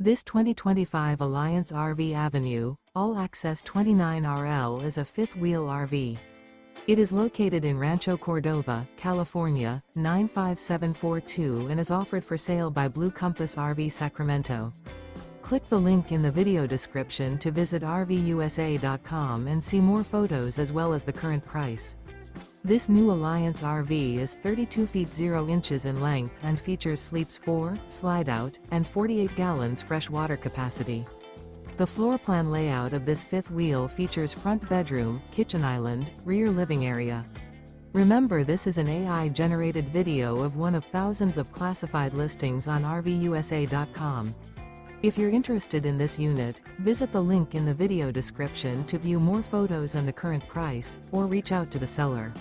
This 2025 Alliance RV Avenue, all-access 29RL is a fifth-wheel RV. It is located in Rancho Cordova, California, 95742 and is offered for sale by Blue Compass RV Sacramento. Click the link in the video description to visit RVUSA.com and see more photos as well as the current price. This new Alliance RV is 32 feet 0 inches in length and features sleeps 4, slide-out, and 48 gallons fresh water capacity. The floor plan layout of this fifth wheel features front bedroom, kitchen island, rear living area. Remember, this is an AI-generated video of one of thousands of classified listings on RVUSA.com. If you're interested in this unit, visit the link in the video description to view more photos and the current price, or reach out to the seller.